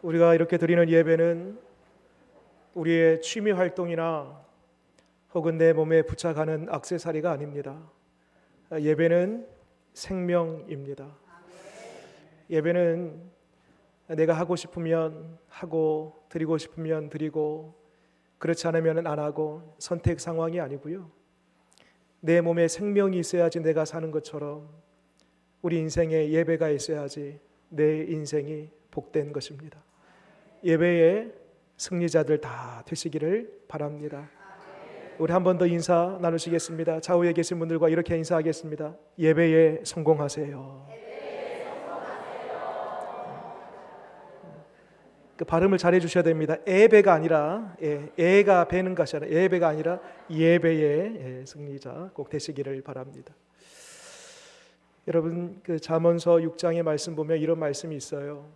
우리가 이렇게 드리는 예배는 우리의 취미 활동이나 혹은 내 몸에 부착하는 액세서리가 아닙니다. 예배는 생명입니다. 예배는 내가 하고 싶으면 하고 드리고 싶으면 드리고 그렇지 않으면 안 하고 선택 상황이 아니고요. 내 몸에 생명이 있어야지 내가 사는 것처럼 우리 인생에 예배가 있어야지 내 인생이 복된 것입니다. 예배의 승리자들 다 되시기를 바랍니다. 우리 한 번 더 인사 나누시겠습니다. 좌우에 계신 분들과 이렇게 인사하겠습니다. 예배에 성공하세요. 그 발음을 잘 해주셔야 됩니다. 예배가 아니라 애가 배는 것이 아니라 예배가 아니라 예배의 승리자 꼭 되시기를 바랍니다. 여러분 그 잠언서 6장의 말씀 보면 이런 말씀이 있어요.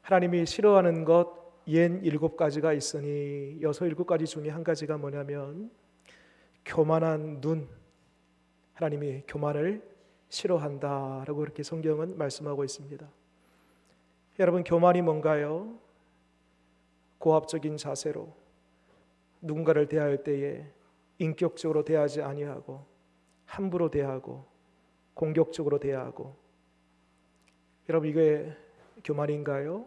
하나님이 싫어하는 것 옌 7가지가 있으니 6, 7가지 중에 한 가지가 뭐냐면 교만한 눈. 하나님이 교만을 싫어한다라고 그렇게 성경은 말씀하고 있습니다. 여러분 교만이 뭔가요? 고압적인 자세로 누군가를 대할 때에 인격적으로 대하지 아니하고 함부로 대하고 공격적으로 대하고. 여러분 이게 교만인가요?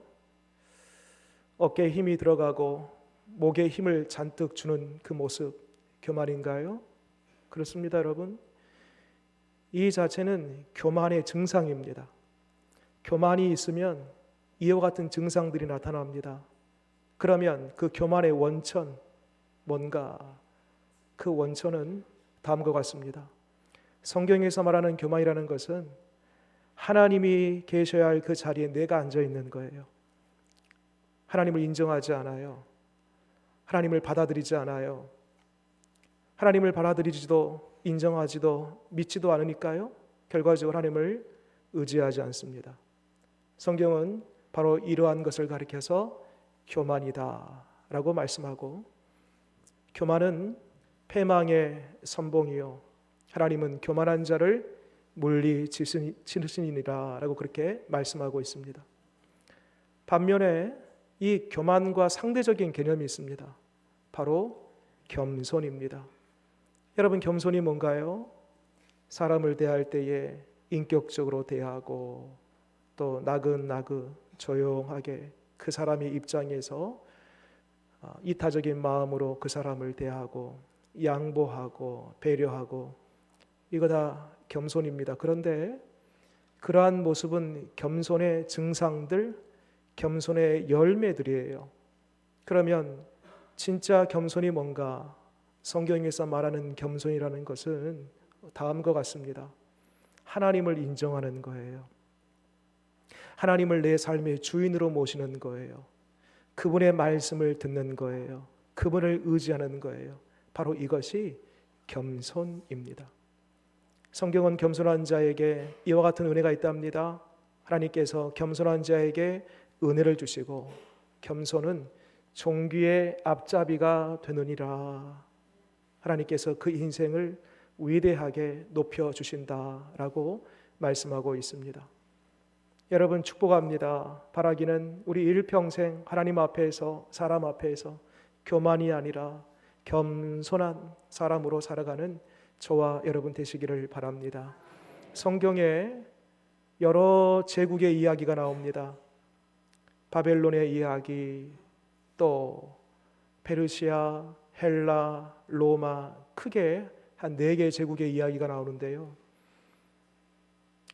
어깨에 힘이 들어가고 목에 힘을 잔뜩 주는 그 모습 교만인가요? 그렇습니다, 여러분. 이 자체는 교만의 증상입니다. 교만이 있으면 이와 같은 증상들이 나타납니다. 그러면 그 교만의 원천 뭔가? 그 원천은 다음과 같습니다. 성경에서 말하는 교만이라는 것은 하나님이 계셔야 할 그 자리에 내가 앉아 있는 거예요. 하나님을 인정하지 않아요. 하나님을 받아들이지 않아요. 하나님을 받아들이지도 인정하지도 믿지도 않으니까요. 결과적으로 하나님을 의지하지 않습니다. 성경은 바로 이러한 것을 가리켜서 교만이다 라고 말씀하고, 교만은 패망의 선봉이요 하나님은 교만한 자를 물리치시니라 라고 그렇게 말씀하고 있습니다. 반면에 이 교만과 상대적인 개념이 있습니다. 바로 겸손입니다. 여러분 겸손이 뭔가요? 사람을 대할 때에 인격적으로 대하고 또 나긋나긋 조용하게 그 사람의 입장에서 이타적인 마음으로 그 사람을 대하고 양보하고 배려하고, 이거 다 겸손입니다. 그런데 그러한 모습은 겸손의 증상들, 겸손의 열매들이에요. 그러면 진짜 겸손이 뭔가? 성경에서 말하는 겸손이라는 것은 다음과 같습니다. 하나님을 인정하는 거예요. 하나님을 내 삶의 주인으로 모시는 거예요. 그분의 말씀을 듣는 거예요. 그분을 의지하는 거예요. 바로 이것이 겸손입니다. 성경은 겸손한 자에게 이와 같은 은혜가 있답니다. 하나님께서 겸손한 자에게 은혜를 주시고 겸손은 종귀의 앞잡이가 되느니라. 하나님께서 그 인생을 위대하게 높여주신다라고 말씀하고 있습니다. 여러분 축복합니다. 바라기는 우리 일평생 하나님 앞에서 사람 앞에서 교만이 아니라 겸손한 사람으로 살아가는 저와 여러분 되시기를 바랍니다. 성경에 여러 제국의 이야기가 나옵니다. 바벨론의 이야기, 또 페르시아, 헬라, 로마, 크게 한 4개의 제국의 이야기가 나오는데요.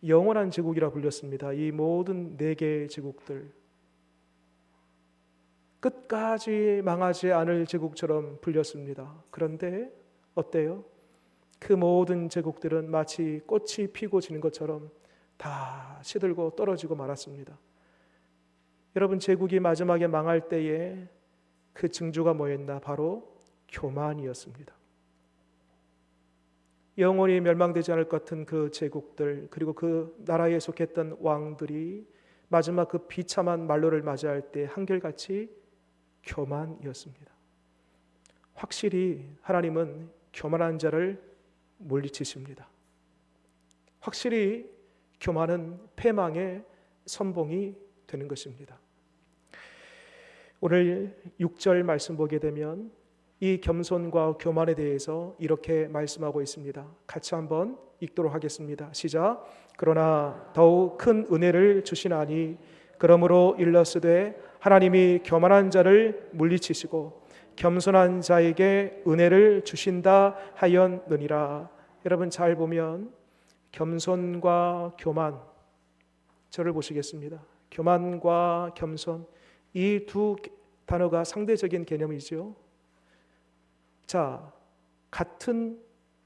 영원한 제국이라 불렸습니다. 이 모든 4개의 제국들, 끝까지 망하지 않을 제국처럼 불렸습니다. 그런데 어때요? 그 모든 제국들은 마치 꽃이 피고 지는 것처럼 다 시들고 떨어지고 말았습니다. 여러분 제국이 마지막에 망할 때에 그 징조가 뭐였나? 바로 교만이었습니다. 영원히 멸망되지 않을 것 같은 그 제국들, 그리고 그 나라에 속했던 왕들이 마지막 그 비참한 말로를 맞이할 때 한결같이 교만이었습니다. 확실히 하나님은 교만한 자를 물리치십니다. 확실히 교만은 패망의 선봉이 되는 것입니다. 오늘 6절 말씀 보게 되면 이 겸손과 교만에 대해서 이렇게 말씀하고 있습니다. 같이 한번 읽도록 하겠습니다. 시작. 그러나 더욱 큰 은혜를 주시나니 그러므로 일러스되 하나님이 교만한 자를 물리치시고 겸손한 자에게 은혜를 주신다 하였느니라. 여러분 잘 보면 겸손과 교만, 저를 보시겠습니다. 교만과 겸손, 이 두 단어가 상대적인 개념이죠. 자, 같은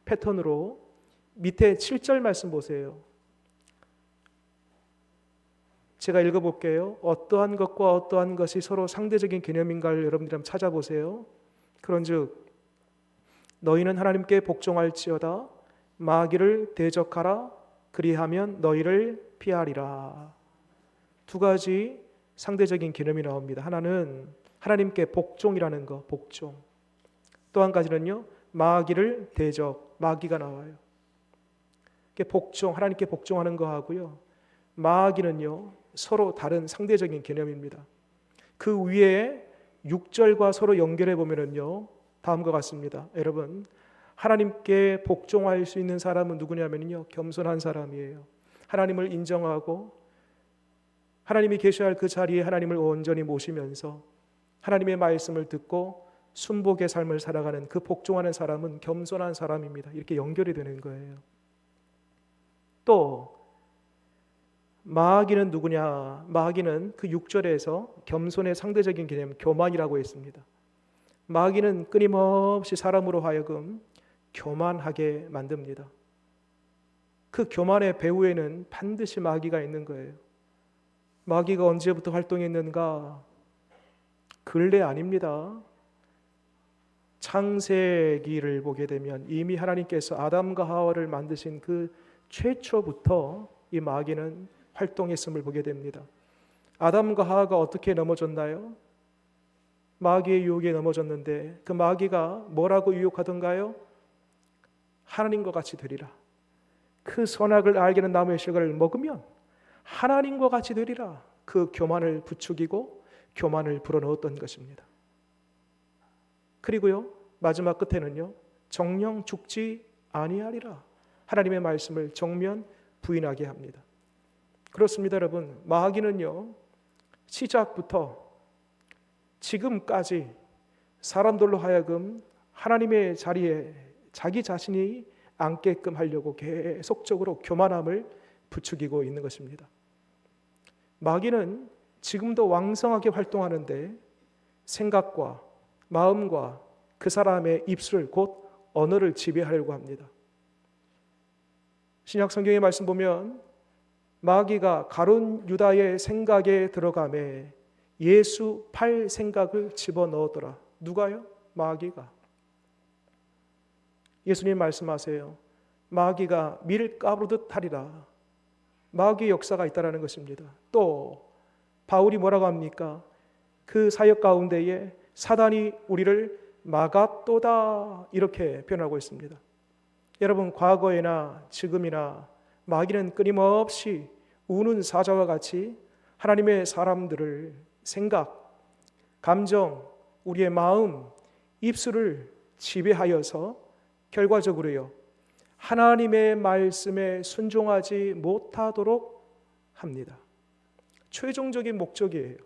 패턴으로 밑에 7절 말씀 보세요. 제가 읽어볼게요. 어떠한 것과 어떠한 것이 서로 상대적인 개념인가를 여러분들이 한번 찾아보세요. 그런즉 너희는 하나님께 복종할지어다 마귀를 대적하라 그리하면 너희를 피하리라. 두 가지 상대적인 개념이 나옵니다. 하나는 하나님께 복종이라는 거, 복종. 또 한 가지는요, 마귀를 대적, 마귀가 나와요. 복종, 하나님께 복종하는 거 하고요. 마귀는요, 서로 다른 상대적인 개념입니다. 그 위에 6절과 서로 연결해 보면은요, 다음과 같습니다. 여러분, 하나님께 복종할 수 있는 사람은 누구냐면요, 겸손한 사람이에요. 하나님을 인정하고 하나님이 계셔야 할 그 자리에 하나님을 온전히 모시면서 하나님의 말씀을 듣고 순복의 삶을 살아가는 그 복종하는 사람은 겸손한 사람입니다. 이렇게 연결이 되는 거예요. 또 마귀는 누구냐? 마귀는 그 6절에서 겸손의 상대적인 개념 교만이라고 했습니다. 마귀는 끊임없이 사람으로 하여금 교만하게 만듭니다. 그 교만의 배후에는 반드시 마귀가 있는 거예요. 마귀가 언제부터 활동했는가? 근래 아닙니다. 창세기를 보게 되면 이미 하나님께서 아담과 하와를 만드신 그 최초부터 이 마귀는 활동했음을 보게 됩니다. 아담과 하와가 어떻게 넘어졌나요? 마귀의 유혹에 넘어졌는데 그 마귀가 뭐라고 유혹하던가요? 하나님과 같이 되리라. 그 선악을 알게 하는 나무의 실과를 먹으면 하나님과 같이 되리라. 그 교만을 부추기고 교만을 불어넣었던 것입니다. 그리고요, 마지막 끝에는요, 정령 죽지 아니하리라. 하나님의 말씀을 정면 부인하게 합니다. 그렇습니다, 여러분. 마귀는요, 시작부터 지금까지 사람들로 하여금 하나님의 자리에 자기 자신이 앉게끔 하려고 계속적으로 교만함을 부추기고 있는 것입니다. 마귀는 지금도 왕성하게 활동하는데 생각과 마음과 그 사람의 입술 곧 언어를 지배하려고 합니다. 신약 성경의 말씀 보면 마귀가 가룟 유다의 생각에 들어가매 예수 팔 생각을 집어넣었더라. 누가요? 마귀가. 예수님 말씀하세요. 마귀가 밀 까부르듯 하리라. 마귀의 역사가 있다는 것입니다. 또 바울이 뭐라고 합니까? 그 사역 가운데에 사단이 우리를 막았도다 이렇게 표현하고 있습니다. 여러분, 과거에나 지금이나 마귀는 끊임없이 우는 사자와 같이 하나님의 사람들을 생각, 감정, 우리의 마음, 입술을 지배하여서 결과적으로요, 하나님의 말씀에 순종하지 못하도록 합니다. 최종적인 목적이에요.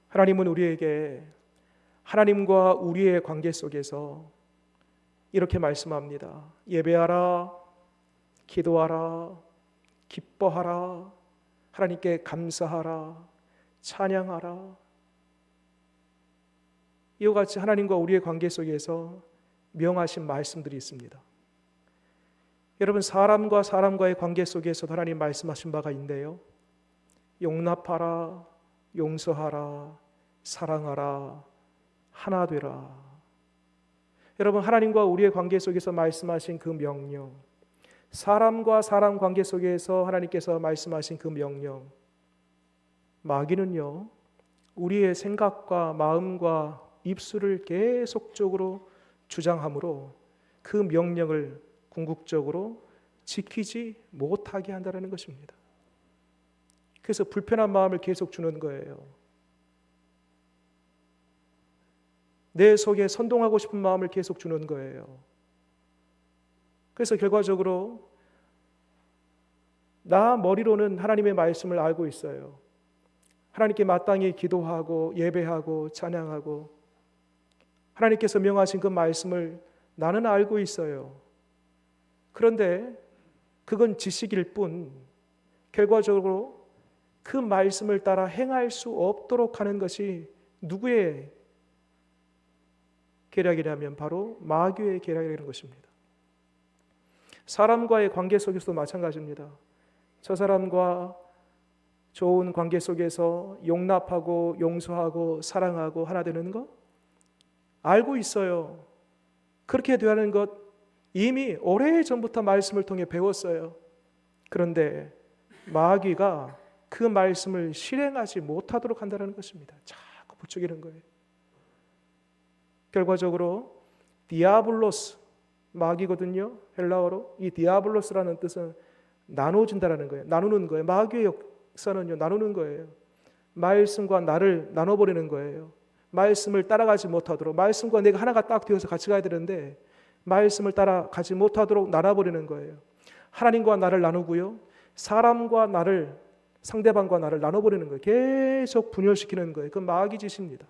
하나님은 우리에게 하나님과 우리의 관계 속에서 이렇게 말씀합니다. 예배하라, 기도하라, 기뻐하라, 하나님께 감사하라, 찬양하라. 이와 같이 하나님과 우리의 관계 속에서 명하신 말씀들이 있습니다. 여러분, 사람과 사람과의 관계 속에서 하나님 말씀하신 바가 있는데요. 용납하라, 용서하라, 사랑하라, 하나 되라. 여러분, 하나님과 우리의 관계 속에서 말씀하신 그 명령, 사람과 사람 관계 속에서 하나님께서 말씀하신 그 명령, 마귀는요, 우리의 생각과 마음과 입술을 계속적으로 주장함으로 그 명령을 궁극적으로 지키지 못하게 한다는 것입니다. 그래서 불편한 마음을 계속 주는 거예요. 내 속에 선동하고 싶은 마음을 계속 주는 거예요. 그래서 결과적으로 나 머리로는 하나님의 말씀을 알고 있어요. 하나님께 마땅히 기도하고 예배하고 찬양하고 하나님께서 명하신 그 말씀을 나는 알고 있어요. 그런데 그건 지식일 뿐 결과적으로 그 말씀을 따라 행할 수 없도록 하는 것이 누구의 계략이냐면 바로 마귀의 계략이라는 것입니다. 사람과의 관계 속에서도 마찬가지입니다. 저 사람과 좋은 관계 속에서 용납하고 용서하고 사랑하고 하나 되는 것 알고 있어요. 그렇게 되는 것 이미 오래전부터 말씀을 통해 배웠어요. 그런데 마귀가 그 말씀을 실행하지 못하도록 한다는 것입니다. 자꾸 부추기는 거예요. 결과적으로 디아블로스, 마귀거든요. 헬라어로 이 디아블로스라는 뜻은 나눠진다라는 거예요. 나누는 거예요. 마귀의 역사는요, 나누는 거예요. 말씀과 나를 나눠버리는 거예요. 말씀을 따라가지 못하도록, 말씀과 내가 하나가 딱 되어서 같이 가야 되는데 말씀을 따라가지 못하도록 나눠버리는 거예요. 하나님과 나를 나누고요, 사람과 나를, 상대방과 나를 나눠버리는 거예요. 계속 분열시키는 거예요. 그 마귀 짓입니다.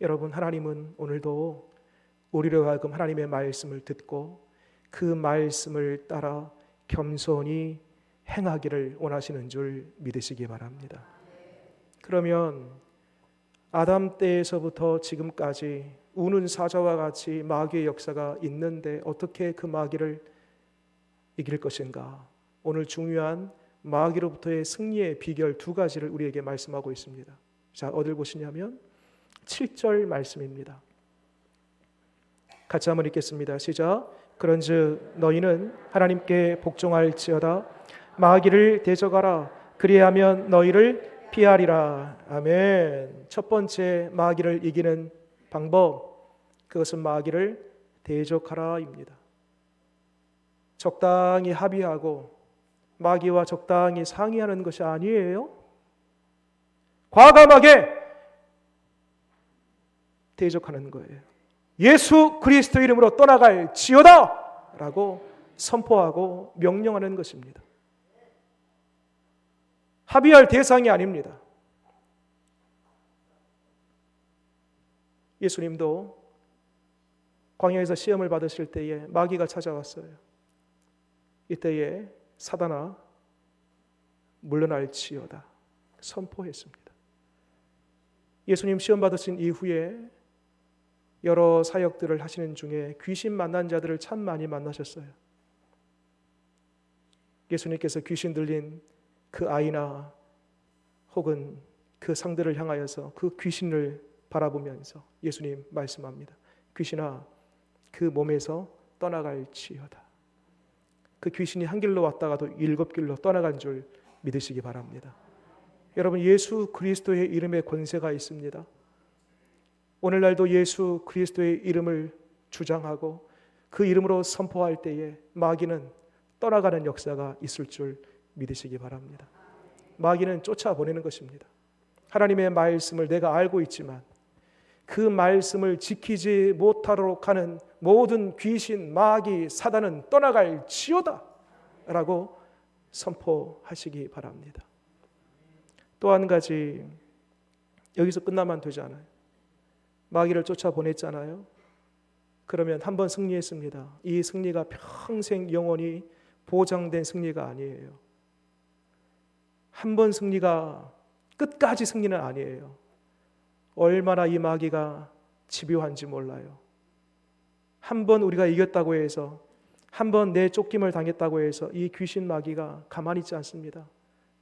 여러분, 하나님은 오늘도 우리로 하여금 하나님의 말씀을 듣고 그 말씀을 따라 겸손히 행하기를 원하시는 줄 믿으시기 바랍니다. 그러면 아담 때에서부터 지금까지 우는 사자와 같이 마귀의 역사가 있는데 어떻게 그 마귀를 이길 것인가? 오늘 중요한 마귀로부터의 승리의 비결 두 가지를 우리에게 말씀하고 있습니다. 자, 어딜 보시냐면 7절 말씀입니다. 같이 한번 읽겠습니다. 시작. 그런즉 너희는 하나님께 복종할지어다. 마귀를 대적하라. 그리하면 너희를 피하리라. 아멘. 첫 번째 마귀를 이기는 방법, 그것은 마귀를 대적하라입니다. 적당히 합의하고 마귀와 적당히 상의하는 것이 아니에요. 과감하게 대적하는 거예요. 예수 그리스도 이름으로 떠나갈지어다 라고 선포하고 명령하는 것입니다. 합의할 대상이 아닙니다. 예수님도 광야에서 시험을 받으실 때에 마귀가 찾아왔어요. 이때에 사단아 물러날지어다 선포했습니다. 예수님 시험 받으신 이후에 여러 사역들을 하시는 중에 귀신 만난 자들을 참 많이 만나셨어요. 예수님께서 귀신 들린 그 아이나 혹은 그 상대를 향하여서 그 귀신을 바라보면서 예수님 말씀합니다. 귀신아, 그 몸에서 떠나갈지어다. 그 귀신이 한 길로 왔다가도 7길로 떠나간 줄 믿으시기 바랍니다. 여러분, 예수 그리스도의 이름에 권세가 있습니다. 오늘날도 예수 그리스도의 이름을 주장하고 그 이름으로 선포할 때에 마귀는 떠나가는 역사가 있을 줄 믿으시기 바랍니다. 마귀는 쫓아보내는 것입니다. 하나님의 말씀을 내가 알고 있지만 그 말씀을 지키지 못하도록 하는 모든 귀신, 마귀, 사단은 떠나갈지어다 라고 선포하시기 바랍니다. 또 한 가지, 여기서 끝나면 되지 않아요. 마귀를 쫓아보냈잖아요. 그러면 한 번 승리했습니다. 이 승리가 평생 영원히 보장된 승리가 아니에요. 한 번 승리가 끝까지 승리는 아니에요. 얼마나 이 마귀가 집요한지 몰라요. 한 번 우리가 이겼다고 해서, 한 번 내 쫓김을 당했다고 해서 이 귀신 마귀가 가만히 있지 않습니다.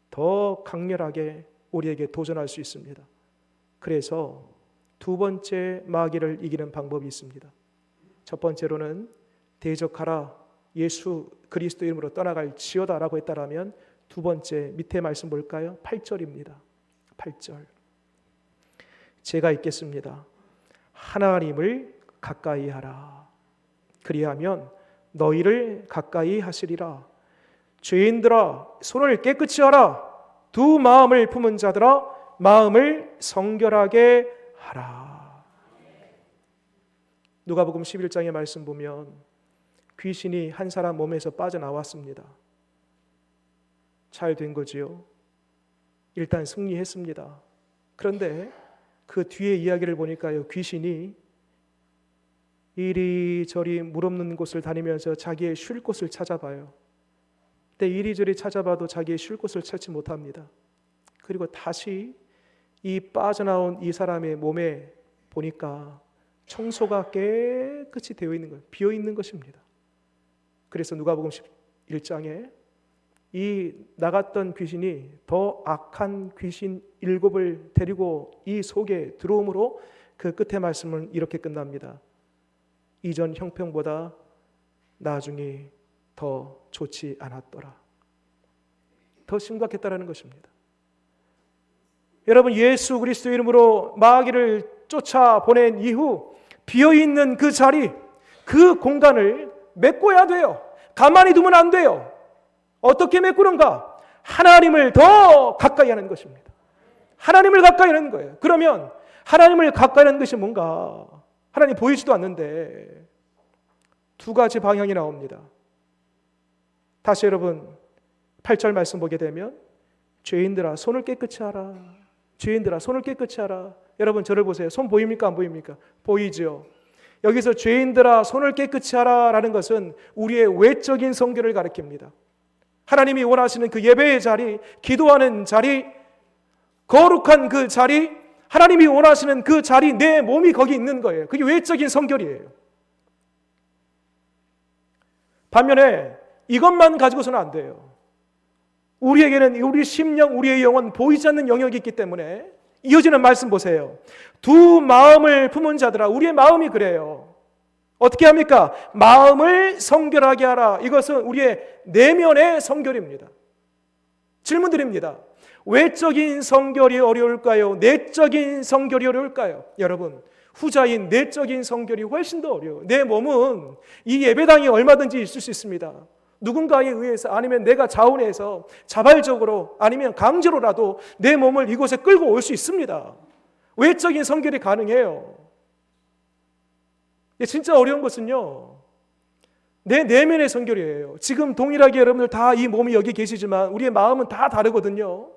더 강렬하게 우리에게 도전할 수 있습니다. 그래서 두 번째 마귀를 이기는 방법이 있습니다. 첫 번째로는 대적하라, 예수 그리스도 이름으로 떠나갈지어다 라고 했다라면, 두 번째 밑에 말씀 볼까요? 8절입니다. 8절. 제가 읽겠습니다. 하나님을 가까이 하라. 그리하면 너희를 가까이 하시리라. 죄인들아 손을 깨끗이 하라. 두 마음을 품은 자들아 마음을 성결하게 하라. 누가복음 11장의 말씀 보면 귀신이 한 사람 몸에서 빠져나왔습니다. 잘 된 거지요. 일단 승리했습니다. 그런데 그 뒤에 이야기를 보니까요, 귀신이 이리저리 물 없는 곳을 다니면서 자기의 쉴 곳을 찾아봐요. 근데 이리저리 찾아봐도 자기의 쉴 곳을 찾지 못합니다. 그리고 다시 이 빠져나온 이 사람의 몸에 보니까 청소가 깨끗이 되어 있는 거예요. 비어 있는 것입니다. 그래서 누가복음 11장에 이 나갔던 귀신이 더 악한 귀신 7을 데리고 이 속에 들어오므로 그 끝의 말씀은 이렇게 끝납니다. 이전 형편보다 나중이 더 좋지 않았더라. 더 심각했다라는 것입니다. 여러분, 예수 그리스도 이름으로 마귀를 쫓아보낸 이후 비어있는 그 자리, 그 공간을 메꿔야 돼요. 가만히 두면 안 돼요. 어떻게 메꾸는가? 하나님을 더 가까이 하는 것입니다. 하나님을 가까이 하는 거예요. 그러면 하나님을 가까이 하는 것이 뭔가? 하나님 보이지도 않는데 두 가지 방향이 나옵니다. 다시 여러분 8절 말씀 보게 되면 죄인들아 손을 깨끗이 하라. 죄인들아 손을 깨끗이 하라. 여러분 저를 보세요. 손 보입니까? 안 보입니까? 보이죠. 여기서 죄인들아 손을 깨끗이 하라라는 것은 우리의 외적인 성결을 가리킵니다. 하나님이 원하시는 그 예배의 자리, 기도하는 자리, 거룩한 그 자리, 하나님이 원하시는 그 자리, 내 몸이 거기 있는 거예요. 그게 외적인 성결이에요. 반면에 이것만 가지고서는 안 돼요. 우리에게는 우리 심령, 우리의 영혼 보이지 않는 영역이 있기 때문에 이어지는 말씀 보세요. 두 마음을 품은 자들아. 우리의 마음이 그래요. 어떻게 합니까? 마음을 성결하게 하라. 이것은 우리의 내면의 성결입니다. 질문 드립니다. 외적인 성결이 어려울까요? 내적인 성결이 어려울까요? 여러분, 후자인 내적인 성결이 훨씬 더 어려워요. 내 몸은 이 예배당에 얼마든지 있을 수 있습니다. 누군가에 의해서 아니면 내가 자원해서 자발적으로 아니면 강제로라도 내 몸을 이곳에 끌고 올 수 있습니다. 외적인 성결이 가능해요. 진짜 어려운 것은요, 내 내면의 성결이에요. 지금 동일하게 여러분들 다 이 몸이 여기 계시지만 우리의 마음은 다 다르거든요.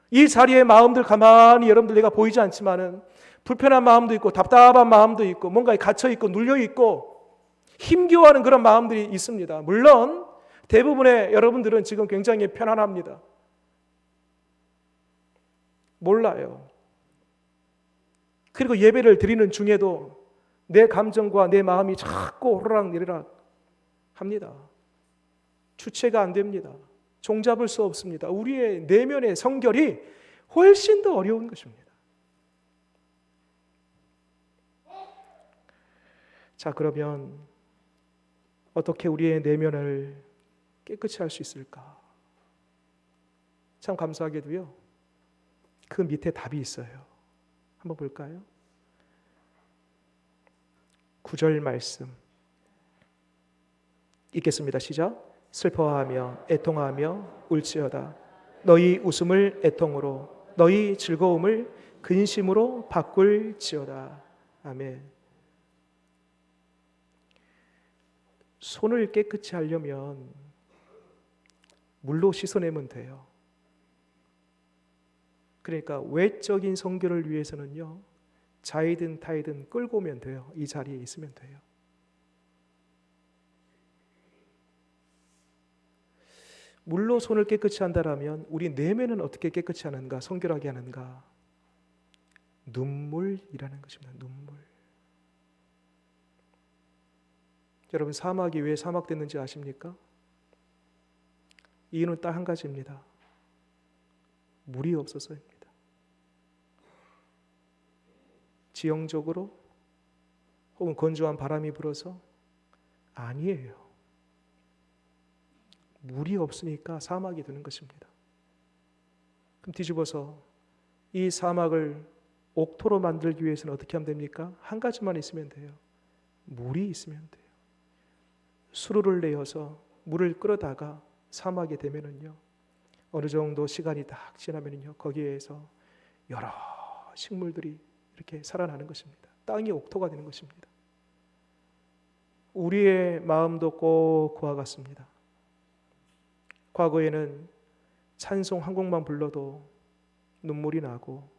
이 자리에 마음들 가만히 여러분들 내가 보이지 않지만은 불편한 마음도 있고 답답한 마음도 있고 뭔가에 갇혀있고 눌려있고 힘겨워하는 그런 마음들이 있습니다. 물론 대부분의 여러분들은 지금 굉장히 편안합니다. 몰라요. 그리고 예배를 드리는 중에도 내 감정과 내 마음이 자꾸 오르락내리락 합니다. 주체가 안 됩니다. 종잡을 수 없습니다. 우리의 내면의 성결이 훨씬 더 어려운 것입니다. 자, 그러면 어떻게 우리의 내면을 깨끗이 할 수 있을까? 참 감사하게도요, 그 밑에 답이 있어요. 한번 볼까요? 9절 말씀 읽겠습니다. 시작. 슬퍼하며 애통하며 울지어다. 너희 웃음을 애통으로 너희 즐거움을 근심으로 바꿀지어다. 아멘. 손을 깨끗이 하려면 물로 씻어내면 돼요. 그러니까 외적인 성결을 위해서는요, 자이든 타이든 끌고 오면 돼요. 이 자리에 있으면 돼요. 물로 손을 깨끗이 한다라면 우리 내면은 어떻게 깨끗이 하는가, 성결하게 하는가? 눈물이라는 것입니다. 눈물. 여러분, 사막이 왜 사막 됐는지 아십니까? 이유는 딱 한 가지입니다. 물이 없어서입니다. 지형적으로 혹은 건조한 바람이 불어서? 아니에요. 물이 없으니까 사막이 되는 것입니다. 그럼 뒤집어서 이 사막을 옥토로 만들기 위해서는 어떻게 하면 됩니까? 한 가지만 있으면 돼요. 물이 있으면 돼요. 수로를 내어서 물을 끌어다가 사막에 되면은요, 어느 정도 시간이 딱 지나면은요, 거기에서 여러 식물들이 이렇게 살아나는 것입니다. 땅이 옥토가 되는 것입니다. 우리의 마음도 꼭 그와 같습니다. 과거에는 찬송 한 곡만 불러도 눈물이 나고,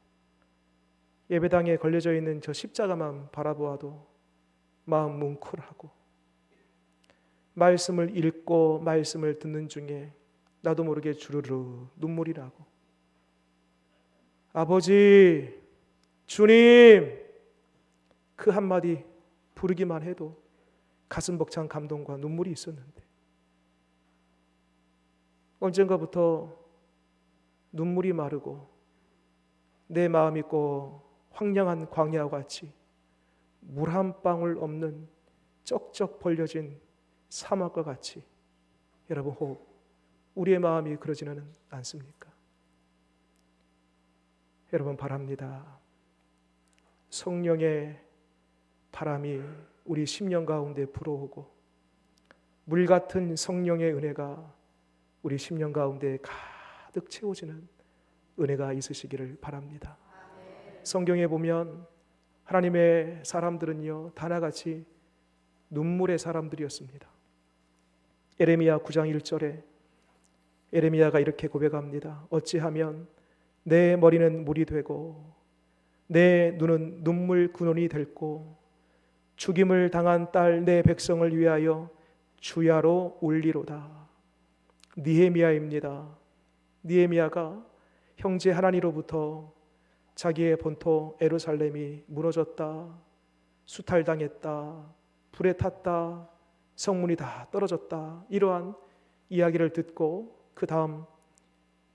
예배당에 걸려져 있는 저 십자가만 바라보아도 마음 뭉클하고, 말씀을 읽고 말씀을 듣는 중에 나도 모르게 주르르 눈물이 나고, 아버지, 주님, 그 한마디 부르기만 해도 가슴 벅찬 감동과 눈물이 있었는데, 언젠가부터 눈물이 마르고 내 마음이 꼭 황량한 광야와 같이 물 한 방울 없는 쩍쩍 벌려진 사막과 같이, 여러분 혹 우리의 마음이 그러지는 않습니까? 여러분 바랍니다. 성령의 바람이 우리 심령 가운데 불어오고, 물 같은 성령의 은혜가 우리 심령 가운데 가득 채워지는 은혜가 있으시기를 바랍니다. 성경에 보면 하나님의 사람들은요, 다 하나같이 눈물의 사람들이었습니다. 예레미야 9장 1절에 예레미야가 이렇게 고백합니다. 어찌하면 내 머리는 물이 되고 내 눈은 눈물 근원이 됐고, 죽임을 당한 딸 내 백성을 위하여 주야로 울리로다. 느헤미야입니다. 느헤미야가 형제 하나니로부터 자기의 본토 예루살렘이 무너졌다, 수탈당했다, 불에 탔다, 성문이 다 떨어졌다, 이러한 이야기를 듣고 그 다음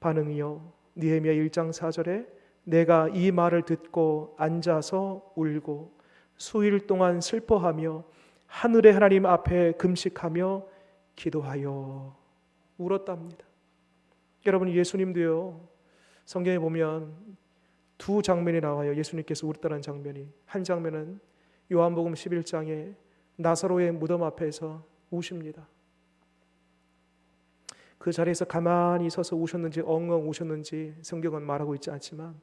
반응이요, 느헤미야 1장 4절에 내가 이 말을 듣고 앉아서 울고 수일 동안 슬퍼하며 하늘의 하나님 앞에 금식하며 기도하여 울었답니다. 여러분, 예수님도요, 성경에 보면 두 장면이 나와요. 예수님께서 울었다는 장면이. 한 장면은 요한복음 11장에 나사로의 무덤 앞에서 우십니다. 그 자리에서 가만히 서서 우셨는지 엉엉 우셨는지 성경은 말하고 있지 않지만,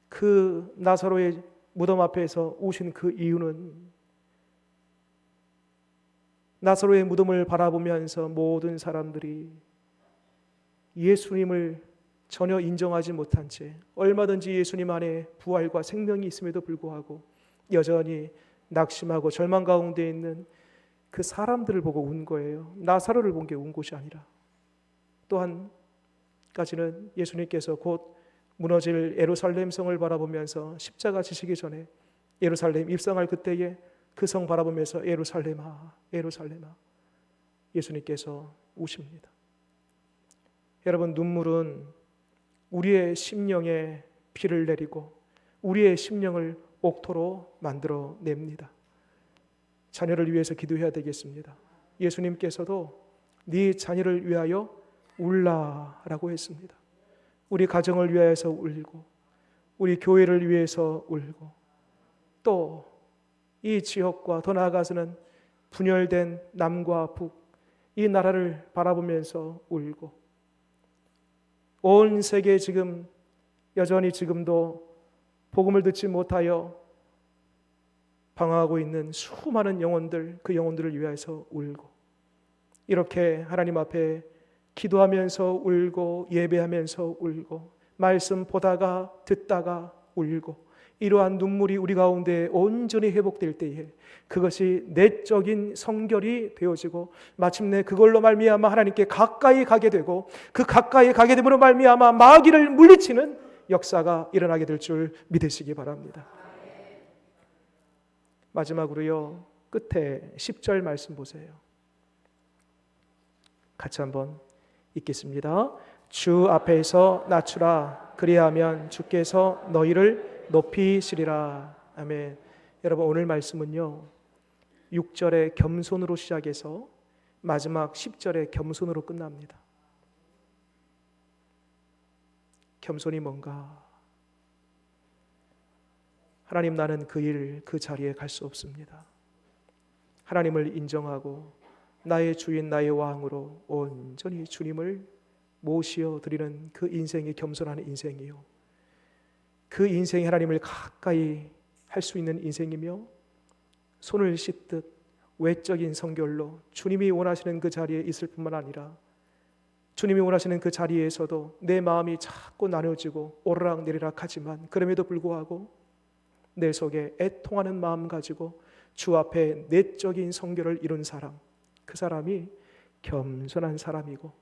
그 나사로의 무덤 앞에서 우신 그 이유는 나사로의 무덤을 바라보면서 모든 사람들이 예수님을 전혀 인정하지 못한 채 얼마든지 예수님 안에 부활과 생명이 있음에도 불구하고 여전히 낙심하고 절망 가운데 있는 그 사람들을 보고 운 거예요. 나사로를 본 게 운 것이 아니라. 또 한 가지는 예수님께서 곧 무너질 예루살렘 성을 바라보면서 십자가 지시기 전에 예루살렘 입성할 그때에 그 성 바라보면서 예루살렘아, 예루살렘아, 예수님께서 우십니다. 여러분, 눈물은 우리의 심령에 비를 내리고 우리의 심령을 옥토로 만들어 냅니다. 자녀를 위해서 기도해야 되겠습니다. 예수님께서도 네 자녀를 위하여 울라라고 했습니다. 우리 가정을 위하여서 울고, 우리 교회를 위해서 울고, 또 이 지역과 더 나아가서는 분열된 남과 북, 이 나라를 바라보면서 울고, 온 세계에 지금 여전히 지금도 복음을 듣지 못하여 방황하고 있는 수많은 영혼들, 그 영혼들을 위하여서 울고, 이렇게 하나님 앞에 기도하면서 울고 예배하면서 울고 말씀 보다가 듣다가 울고, 이러한 눈물이 우리 가운데 온전히 회복될 때에 그것이 내적인 성결이 되어지고 마침내 그걸로 말미암아 하나님께 가까이 가게 되고, 그 가까이 가게 됨으로 말미암아 마귀를 물리치는 역사가 일어나게 될 줄 믿으시기 바랍니다. 마지막으로요, 끝에 10절 말씀 보세요. 같이 한번 읽겠습니다. 주 앞에서 낮추라, 그리하면 주께서 너희를 높이시리라. 아멘. 여러분, 오늘 말씀은요 6절에 겸손으로 시작해서 마지막 10절에 겸손으로 끝납니다. 겸손이 뭔가? 하나님, 나는 그 일, 그 자리에 갈 수 없습니다. 하나님을 인정하고 나의 주인 나의 왕으로 온전히 주님을 모시어 드리는 그 인생이 겸손한 인생이요, 그 인생이 하나님을 가까이 할 수 있는 인생이며, 손을 씻듯 외적인 성결로 주님이 원하시는 그 자리에 있을 뿐만 아니라 주님이 원하시는 그 자리에서도 내 마음이 자꾸 나눠지고 오르락내리락 하지만 그럼에도 불구하고 내 속에 애통하는 마음 가지고 주 앞에 내적인 성결을 이룬 사람, 그 사람이 겸손한 사람이고,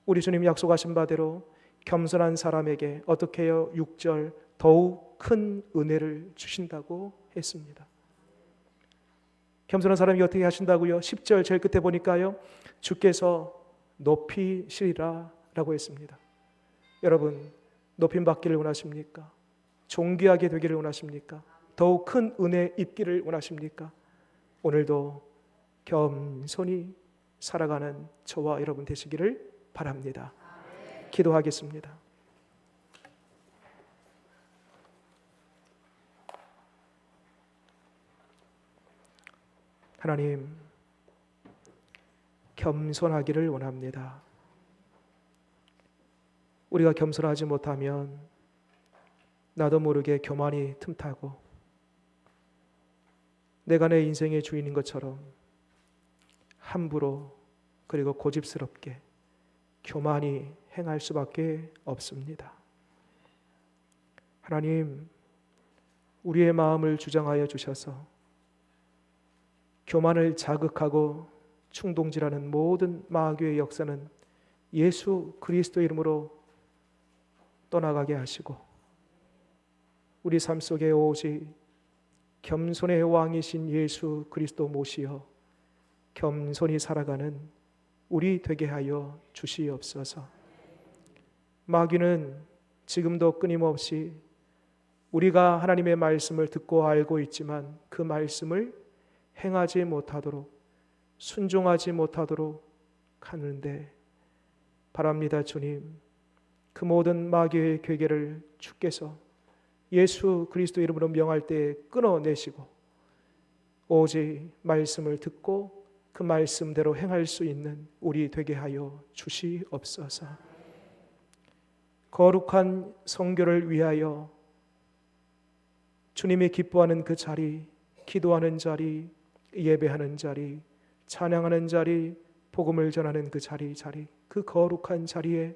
우리 주님 약속하신 바대로 겸손한 사람에게 어떻게 해요? 6절 더욱 큰 은혜를 주신다고 했습니다. 겸손한 사람이 어떻게 하신다고요? 10절 제일 끝에 보니까요, 주께서 높이시리라 라고 했습니다. 여러분, 높임 받기를 원하십니까? 존귀하게 되기를 원하십니까? 더욱 큰 은혜 입기를 원하십니까? 오늘도 겸손히 살아가는 저와 여러분 되시기를 바랍니다. 기도하겠습니다. 하나님, 겸손하기를 원합니다. 우리가 겸손하지 못하면 나도 모르게 교만이 틈타고 내가 내 인생의 주인인 것처럼 함부로 그리고 고집스럽게 교만이 행할 수밖에 없습니다. 하나님, 우리의 마음을 주장하여 주셔서 교만을 자극하고 충동질하는 모든 마귀의 역사는 예수 그리스도 이름으로 떠나가게 하시고 우리 삶 속에 오직 겸손의 왕이신 예수 그리스도 모시어 겸손히 살아가는 우리 되게 하여 주시옵소서. 마귀는 지금도 끊임없이 우리가 하나님의 말씀을 듣고 알고 있지만 그 말씀을 행하지 못하도록, 순종하지 못하도록 하는데, 바랍니다 주님, 그 모든 마귀의 괴계를 주께서 예수 그리스도 이름으로 명할 때에 끊어내시고 오직 말씀을 듣고 그 말씀대로 행할 수 있는 우리 되게 하여 주시옵소서. 거룩한 성교를 위하여 주님이 기뻐하는 그 자리, 기도하는 자리, 예배하는 자리, 찬양하는 자리, 복음을 전하는 그 자리, 그 거룩한 자리에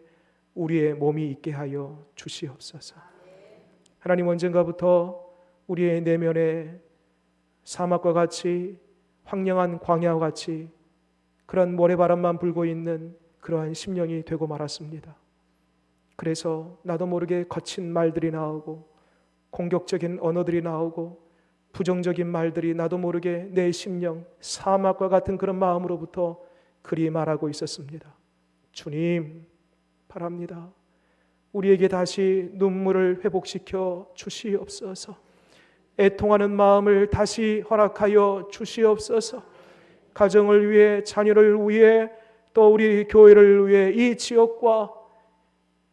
우리의 몸이 있게 하여 주시옵소서. 하나님, 언젠가부터 우리의 내면에 사막과 같이 황량한 광야와 같이 그런 모래바람만 불고 있는 그러한 심령이 되고 말았습니다. 그래서 나도 모르게 거친 말들이 나오고 공격적인 언어들이 나오고 부정적인 말들이 나도 모르게 내 심령 사막과 같은 그런 마음으로부터 그리 말하고 있었습니다. 주님, 바랍니다. 우리에게 다시 눈물을 회복시켜 주시옵소서. 애통하는 마음을 다시 허락하여 주시옵소서. 가정을 위해, 자녀를 위해, 또 우리 교회를 위해, 이 지역과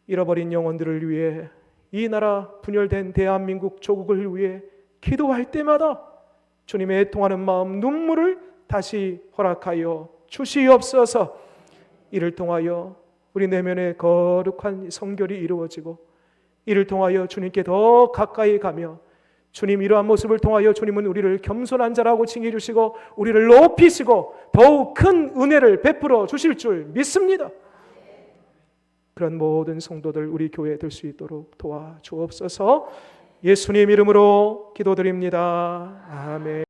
잃어버린 영혼들을 위해, 이 나라 분열된 대한민국 조국을 위해 기도할 때마다 주님의 애통하는 마음, 눈물을 다시 허락하여 주시옵소서. 이를 통하여 우리 내면의 거룩한 성결이 이루어지고, 이를 통하여 주님께 더 가까이 가며, 주님 이러한 모습을 통하여 주님은 우리를 겸손한 자라고 칭해 주시고 우리를 높이시고 더욱 큰 은혜를 베풀어 주실 줄 믿습니다. 그런 모든 성도들 우리 교회에 될 수 있도록 도와주옵소서. 예수님 이름으로 기도드립니다. 아멘.